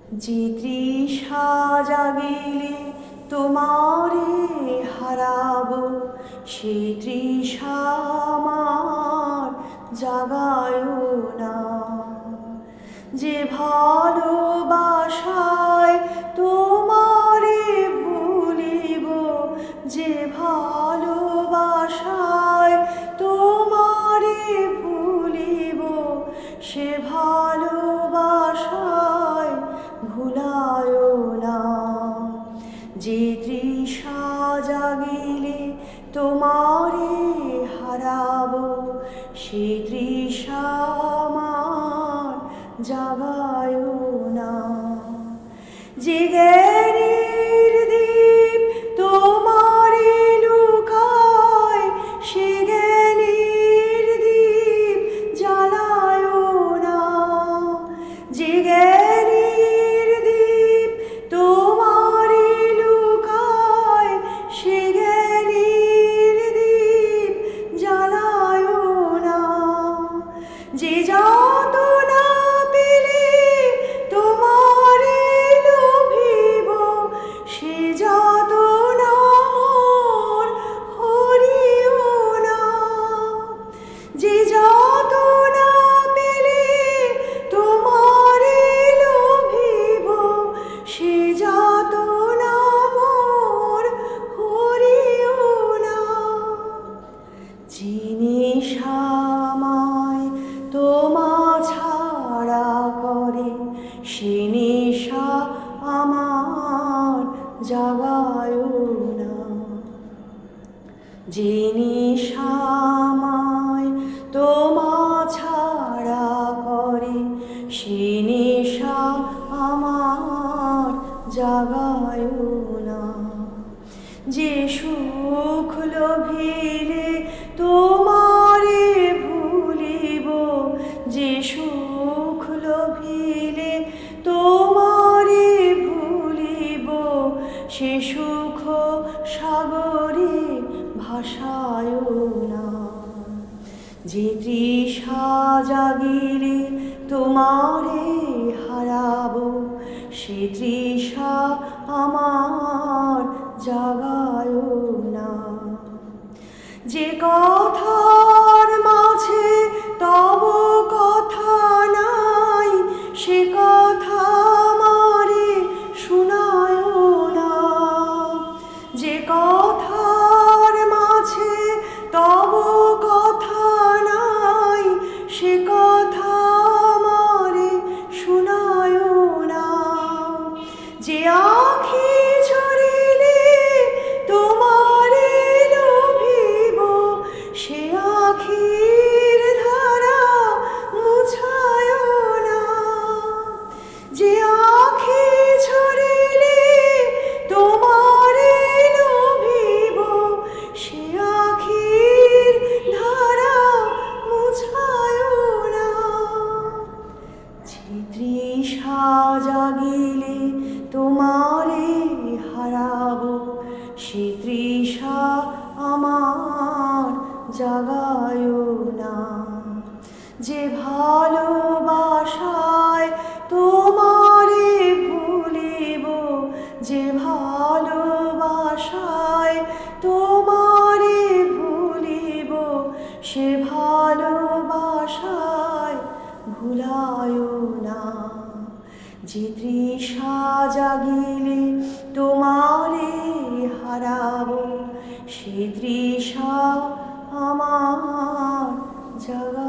যে তৃষা জাগিলে তোমারে হারাবো, সে তৃষা আমার জাগায় না। যে ভালোবাসায় তোমারে ভুলিব, যে ভালোবাসায় তোমারে ভুলিব, সে ভালোবাসায় ভুলায় না। যে তৃষা জাগিলে তোমারে হারাবো, সে তৃষা আমার জাগায় না। যে জ্ঞানের দীপ তোমারে লুকায়, সে জ্ঞানের দীপ জ্বালায় না। যে জ্ঞানের দীপ তোমারে লুকায়, সে জ্ঞানের দীপ জ্বালায় না। যে যাতনা পেলে তোমারে লোভিব, সে যাতনা মোর হরিও না। যে যাতনা পেলে তোমারে লোভিব, সে যাতনা মোর হরিও না। যে নেশা আমায় তোমা ছাড়া করে, সে নেশা আমার জাগায় না। যে নেশা আমায় তোমা ছাড়া করে, সে নেশা আমার জাগায় না। যে সুখ লোভিলে তোমারে ভুলিব, যে সুখ লোভিলে তোমারে ভুলিব, সে সুখ সাগরে ভাসায় না। যে তৃষা জাগিলে তোমারে হারাবো, সে তৃষা আমার জাগায় না। যে কথার মাঝে তব কথা নাই, সে কথা আমারে শুনায় না। যে কথার মাঝে তব কথা নাই, সে কথা আমারে শুনায় না। যে আখি ঝরিলে তোমারে লোভিব, সে আখির ধারা মুছায় না। যে আখি ঝরিলে তোমারে লোভিব, সে আখির ধারা মুছায় না। যে তৃষা জাগিলে তোমারে হারাবো, সে তৃষা আমার জাগায় না। যে ভালোবাসায় তোমারে ভুলিব, যে ভালোবাসায় তোমারে ভুলিব, সে ভালোবাসায় ভুলায় না। যে তৃষা জাগিলে তোমারে হারাবো, সে তৃষা আমার জাগায়